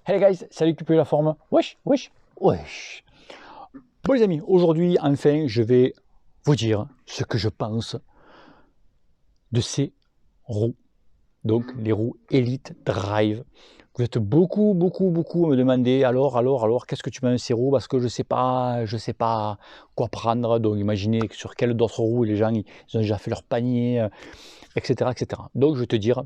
Hey guys, salut, tu peux la forme? Wesh, wesh, wesh. Bon les amis, aujourd'hui enfin je vais vous dire ce que je pense de ces roues. Donc les roues Elite Drive. Vous êtes beaucoup à me demander alors, qu'est-ce que tu penses de ces roues? Parce que je sais pas quoi prendre. Donc imaginez sur quelles d'autres roues les gens ils ont déjà fait leur panier, etc., etc. Donc je vais te dire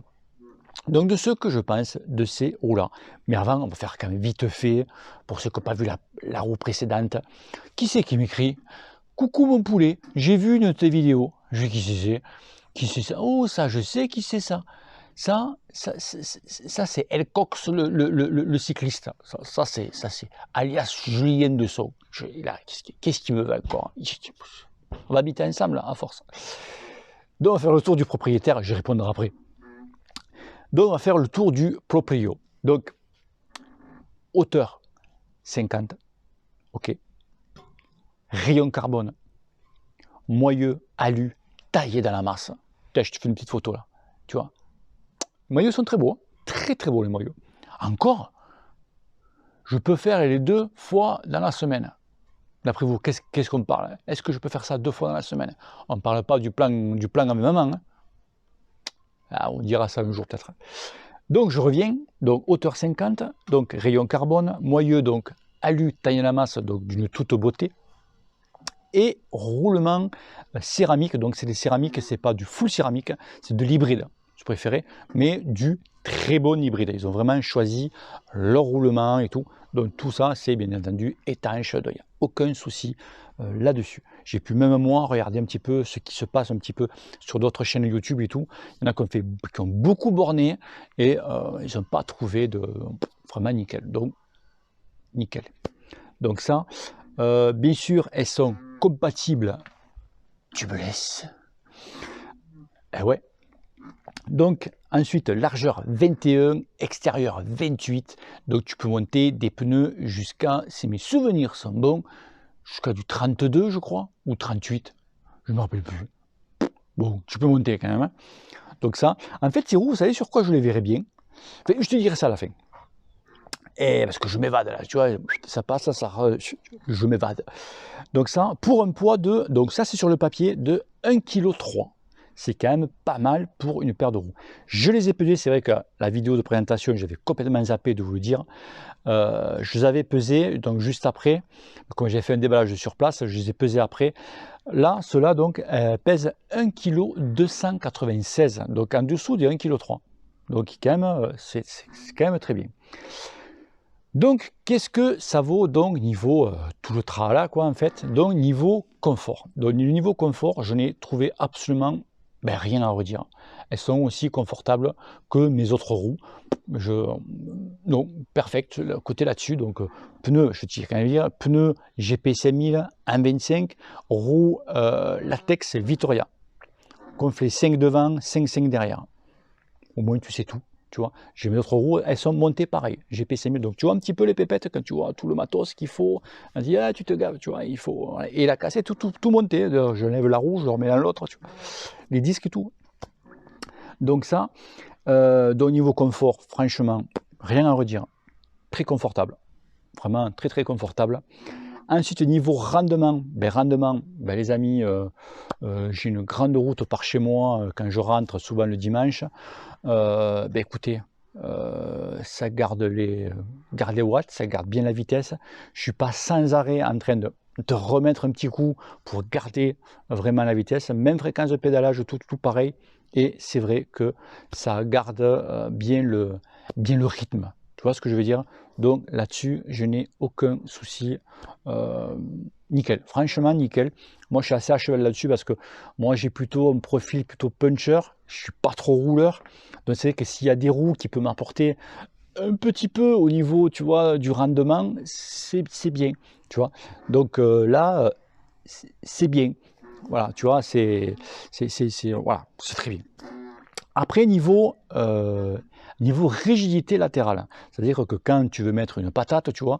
donc de ce que je pense de ces roues-là. Mais avant, on va faire quand même vite fait, pour ceux qui n'ont pas vu la roue précédente. Qui c'est qui m'écrit? Coucou mon poulet, j'ai vu une de tes vidéos. Je dis qui c'est? Qui c'est ça? Oh ça, je sais qui c'est ça. Ça c'est El Cox le cycliste. Ça c'est alias Julien Dessau. Qu'est-ce qu'il me veut encore? On va habiter ensemble là, à force. Donc on va faire le tour du propriétaire, je répondrai après. Donc on va faire le tour du proprio. Donc hauteur 50, ok. Rayon carbone, moyeu, alu, taillé dans la masse. Tiens, je te fais une petite photo là, tu vois. Les moyeux sont très beaux, très beaux les moyeux. Encore, je peux faire les 2 fois dans la semaine. D'après vous, qu'est-ce qu'on parle? Est-ce que je peux faire ça 2 fois dans la semaine? On ne parle pas du plan à mes mamans. Hein. Ah, on dira ça un jour peut-être. Donc je reviens, donc hauteur 50, donc rayon carbone, moyeu, donc alu, taille à la masse, donc d'une toute beauté, et roulement céramique, donc c'est des céramiques, c'est pas du full céramique, c'est de l'hybride, je préférais, mais du très bon hybride. Ils ont vraiment choisi leur roulement et tout, donc tout ça c'est bien entendu étanche, il n'y a aucun souci là-dessus. J'ai pu même moi regarder un petit peu ce qui se passe un petit peu sur d'autres chaînes YouTube et tout. Il y en a qui ont beaucoup borné et ils n'ont pas trouvé de vraiment nickel. Donc nickel. Donc ça, bien sûr, elles sont compatibles. Tu me laisses. Eh ouais. Donc ensuite largeur 21, extérieur 28. Donc tu peux monter des pneus jusqu'à, si mes souvenirs sont bons, jusqu'à du 32 je crois, ou 38, je ne me rappelle plus. Bon, tu peux monter quand même. Hein. Donc ça, en fait ces roues, vous savez sur quoi je les verrais bien? Enfin, je te dirai ça à la fin. Et parce que je m'évade là, tu vois, ça passe, je m'évade. Donc ça, pour un poids de, donc ça c'est sur le papier, de 1,3 kg. C'est quand même pas mal pour une paire de roues. Je les ai pesés, c'est vrai que la vidéo de présentation, j'avais complètement zappé de vous le dire. Je les avais pesés, donc juste après, comme j'ai fait un déballage sur place, je les ai pesés après. Là, ceux-là donc pèsent 1,296 kg, donc en dessous de 1,3 kg. Donc quand même, c'est quand même très bien. Donc, qu'est-ce que ça vaut donc niveau tout le tralala quoi en fait, donc niveau confort. Donc niveau confort, je n'ai trouvé absolument rien à redire. Elles sont aussi confortables que mes autres roues. Donc perfect le côté là-dessus. Donc pneus, je tiens quand même à dire, pneus GP 5000 1,25, roue latex Vittoria. Gonflé 5 devant, 5 derrière. Au moins tu sais tout. Tu vois, j'ai mes autres roues, elles sont montées pareil, GP 5000, donc tu vois un petit peu les pépettes quand tu vois tout le matos qu'il faut, on dit ah tu te gaves, tu vois, il faut, et la cassette tout monté, je lève la roue, je le remets dans l'autre, les disques et tout. Donc ça, donc niveau confort, franchement, rien à redire, très confortable, vraiment très confortable. Ensuite, niveau rendement, les amis, j'ai une grande route par chez moi quand je rentre, souvent le dimanche. Écoutez, ça garde les watts, ça garde bien la vitesse. Je ne suis pas sans arrêt en train de remettre un petit coup pour garder vraiment la vitesse. Même fréquence de pédalage, tout pareil. Et c'est vrai que ça garde bien le rythme. Tu vois ce que je veux dire? Donc là-dessus, je n'ai aucun souci. Nickel, franchement nickel. Moi, je suis assez à cheval là-dessus parce que moi, j'ai plutôt un profil plutôt puncher. Je suis pas trop rouleur. Donc c'est vrai que s'il y a des roues qui peuvent m'apporter un petit peu au niveau, tu vois, du rendement, c'est bien, tu vois. Donc là, c'est bien. Voilà, tu vois, voilà, c'est très bien. Après, niveau rigidité latérale, c'est-à-dire que quand tu veux mettre une patate, tu vois,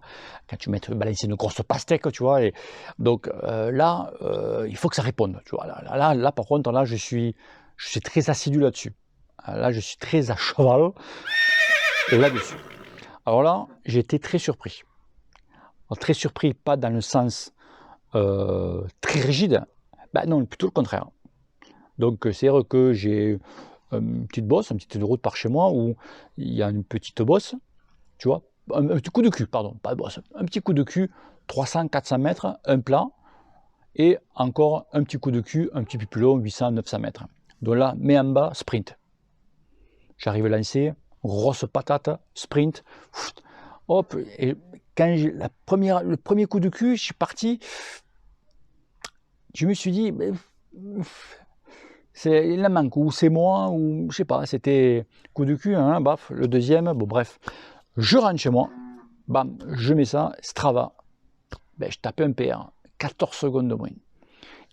quand tu mets balancer une grosse pastèque, tu vois, et donc là, il faut que ça réponde, tu vois. Là, par contre, là, je suis très assidu là-dessus. Là, je suis très à cheval là-dessus. Alors là, j'ai été très surpris. Alors, très surpris, pas dans le sens très rigide, ben non, plutôt le contraire. Donc c'est vrai que j'ai une petite bosse, une petite route par chez moi où il y a une petite bosse, tu vois, un petit coup de cul, pardon, pas de bosse, un petit coup de cul, 300-400 mètres, un plat, et encore un petit coup de cul, un petit peu plus long, 800-900 mètres. Donc là, mais en bas, sprint. J'arrive à lancer, grosse patate, sprint, hop, et quand j'ai le premier coup de cul, je suis parti, je me suis dit, il en manque, ou c'est moi, ou je sais pas, c'était coup de cul, hein, baf, le deuxième, bon bref. Je rentre chez moi, bam, je mets ça, Strava, je tapais un PR, 14 secondes de moins.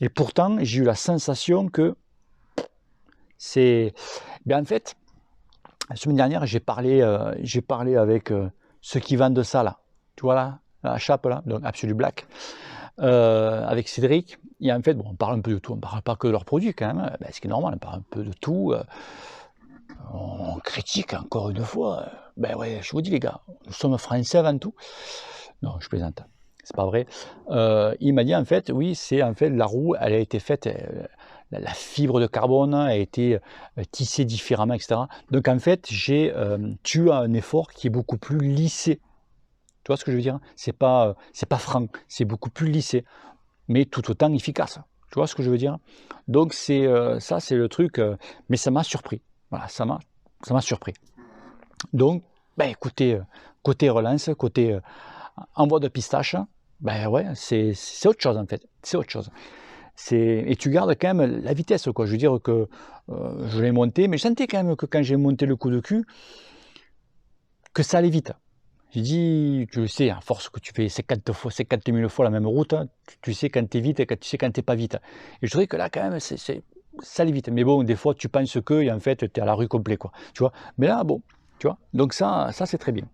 Et pourtant, j'ai eu la sensation que c'est... en fait, la semaine dernière, j'ai parlé avec ceux qui vendent ça, là. Tu vois là, la chape, là, donc Absolu Black, avec Cédric. Et en fait, bon, on parle un peu de tout, on ne parle pas que de leurs produits quand même, ce qui est normal, on parle un peu de tout. On critique encore une fois. Ouais, je vous dis les gars, nous sommes français avant tout. Non, je plaisante, c'est pas vrai. Il m'a dit en fait, oui, c'est en fait la roue, elle a été faite, la fibre de carbone a été tissée différemment, etc. Donc en fait, tu as un effort qui est beaucoup plus lissé. Tu vois ce que je veux dire? C'est pas franc, c'est beaucoup plus lissé, mais tout autant efficace. Tu vois ce que je veux dire? Donc ça, c'est le truc, mais ça m'a surpris. Voilà, ça m'a surpris. Donc, écoutez, côté relance, côté envoi de pistache, ouais, c'est autre chose en fait. C'est autre chose. Et tu gardes quand même la vitesse, quoi. Je veux dire que je l'ai monté, mais je sentais quand même que quand j'ai monté le coup de cul, que ça allait vite. J'ai dit, tu le sais, à force que tu fais 50 000 fois la même route, tu sais quand tu es vite et tu sais quand tu n'es pas vite. Et je dirais que là, quand même, ça allait vite. Mais bon, des fois, tu penses que, et en fait, tu es à la rue complet, quoi. Tu vois. Mais là, bon, tu vois. Donc ça c'est très bien.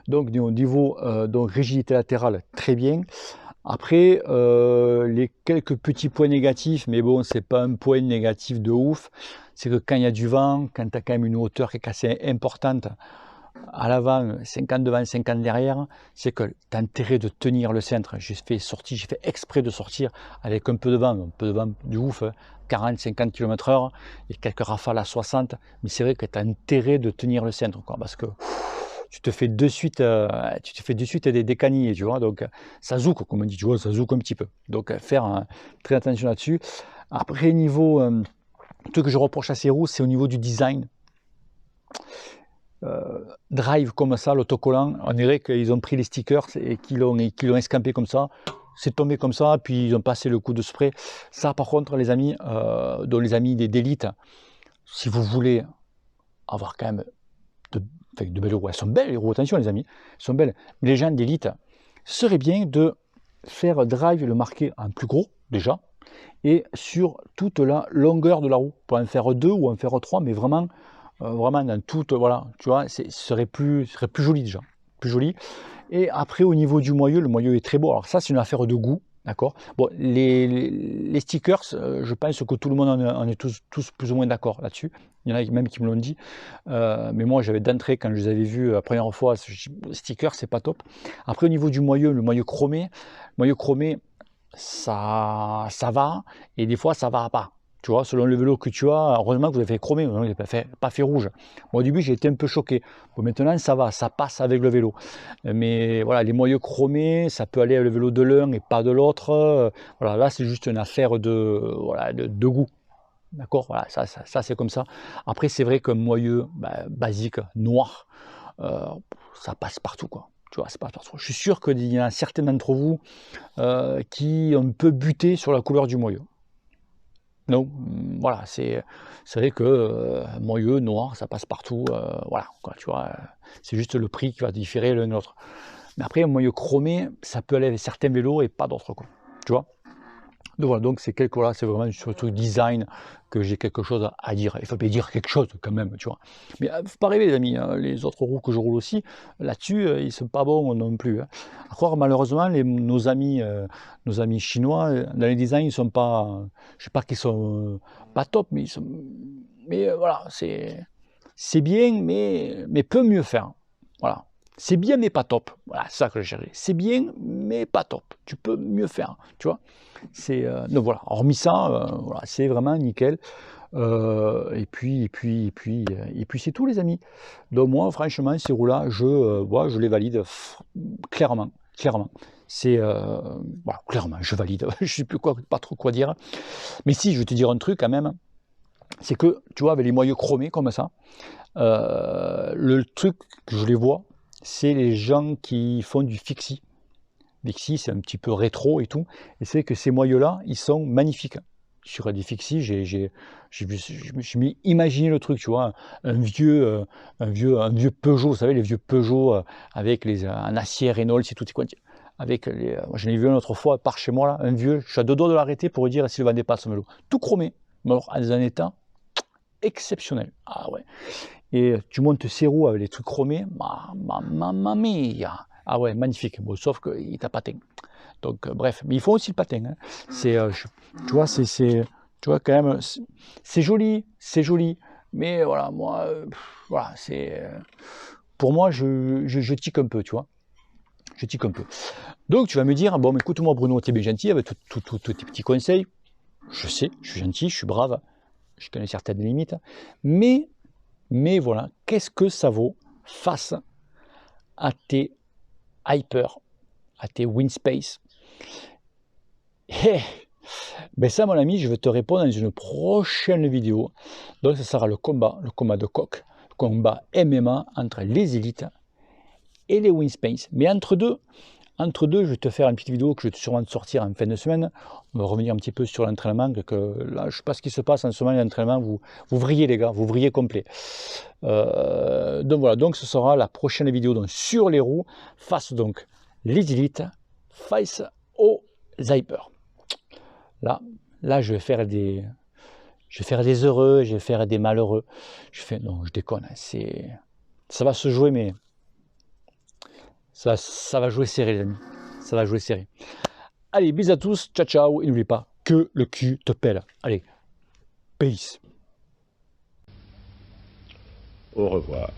Donc, au niveau donc, rigidité latérale, très bien. Après, les quelques petits points négatifs, mais bon, c'est pas un point négatif de ouf, c'est que quand il y a du vent, quand tu as quand même une hauteur qui est assez importante, à l'avant, 50 devant, 50 derrière, c'est que tu as intérêt de tenir le centre. J'ai fait exprès de sortir avec un peu de vent du ouf, 40-50 km/h, et quelques rafales à 60, mais c'est vrai que tu as intérêt de tenir le centre, quoi, parce que tu te fais de suite des canilles, tu vois, donc ça zouk, comme on dit, tu vois, ça zouk un petit peu. Donc faire très attention là-dessus. Après, niveau, le truc que je reproche à ces roues, c'est au niveau du design. Drive comme ça, l'autocollant, on dirait qu'ils ont pris les stickers et qu'ils l'ont escampé comme ça. C'est tombé comme ça, puis ils ont passé le coup de spray. Ça, par contre, les amis, dont les amis d'élite, si vous voulez avoir quand même de belles roues, elles sont belles les roues, attention les amis, elles sont belles. Mais les gens d'élite, ce serait bien de faire drive le marquer en plus gros déjà, et sur toute la longueur de la roue, pour en faire 2 ou en faire 3, mais vraiment dans toute, voilà, tu vois, ce serait plus joli déjà, plus joli. Et après au niveau du moyeu, le moyeu est très beau. Alors ça c'est une affaire de goût, d'accord. Bon, les stickers, je pense que tout le monde en est tous plus ou moins d'accord là-dessus. Il y en a même qui me l'ont dit, mais moi j'avais d'entrée quand je les avais vus la première fois, les stickers c'est pas top. Après au niveau du moyeu, le moyeu chromé, ça va, et des fois ça va pas. Tu vois, selon le vélo que tu as, heureusement que vous avez fait chromé, vous n'avez pas fait rouge. Moi, au début, j'ai été un peu choqué. Bon, maintenant, ça va, ça passe avec le vélo. Mais voilà, les moyeux chromés, ça peut aller avec le vélo de l'un et pas de l'autre. Voilà, là, c'est juste une affaire de goût. D'accord, voilà, ça c'est comme ça. Après, c'est vrai qu'un moyeu basique, noir, ça passe partout, quoi. Tu vois, ça passe partout. Je suis sûr qu'il y en a certains d'entre vous qui ont un peu buté sur la couleur du moyeu. Non, voilà, c'est vrai que moyeu, noir, ça passe partout, voilà, quoi, tu vois, c'est juste le prix qui va différer l'un de l'autre. Mais après, un moyeu chromé, ça peut aller avec certains vélos et pas d'autres, quoi, tu vois. Donc voilà, donc c'est c'est vraiment sur le truc design que j'ai quelque chose à dire. Il faut bien dire quelque chose quand même, tu vois. Mais faut pas rêver les amis, hein, les autres roues que je roule aussi, là-dessus, ils sont pas bons non plus. Hein. À croire malheureusement, nos amis chinois, dans les designs, ils sont pas, je sais pas qu'ils sont pas top, mais voilà, c'est bien, mais peut mieux faire. Voilà. C'est bien, mais pas top. Voilà, c'est ça que je cherchais. C'est bien, mais pas top. Tu peux mieux faire, tu vois. Donc voilà, hormis ça, voilà, c'est vraiment nickel. Et puis c'est tout, les amis. Donc moi, franchement, ces roues-là, je les valide clairement, clairement. C'est voilà, clairement, je valide. Je sais plus pas trop quoi dire. Mais si, je vais te dire un truc quand même, c'est que tu vois, avec les moyeux chromés comme ça, le truc que je les vois, c'est les gens qui font du fixie. Fixie, c'est un petit peu rétro et tout, et c'est que ces moyeux-là, ils sont magnifiques. Sur des fixie, je me suis imaginé le truc, tu vois, un vieux Peugeot, vous savez, les vieux Peugeot avec un acier Reynolds et tout, quoi. Avec moi, j'en ai vu un autre fois par chez moi, là, un vieux, je suis à 2 doigts de l'arrêter pour lui dire s'il ne vendait pas son vélo. Tout chromé, mais alors, dans un état exceptionnel. Ah ouais. Et tu montes ces roues avec les trucs chromés, mamma mia. Ah ouais, magnifique. Bon, sauf qu'il t'a patin. Donc, bref, mais ils font aussi le patin. Hein. Tu vois, tu vois, quand même, c'est joli. Mais voilà, moi, voilà, pour moi, je tique un peu, tu vois. Je tique un peu. Donc, tu vas me dire, bon, écoute-moi, Bruno, t'es bien gentil avec tous tes petits conseils. Je sais, je suis gentil, je suis brave, je connais certaines limites. Mais voilà, qu'est-ce que ça vaut face à tes Hyper, à tes Winspace? Ben ça, mon ami, je vais te répondre dans une prochaine vidéo. Donc, ça sera le combat de coq, le combat MMA entre les élites et les Winspace. Mais entre deux, je vais te faire une petite vidéo que je vais sûrement te sortir en fin de semaine. On va revenir un petit peu sur l'entraînement, que là, je ne sais pas ce qui se passe en ce moment, l'entraînement, vous vrillez les gars, vous vrillez complet. Donc voilà, donc ce sera la prochaine vidéo donc, sur les roues, face donc les élites, face aux Hyper. Là, je vais faire des heureux, je vais faire des malheureux. Non, je déconne, ça va se jouer, mais ça va jouer serré, les amis. Ça va jouer serré. Allez, bisous à tous, ciao ciao, et n'oublie pas que le cul te pèle. Allez, peace. Au revoir.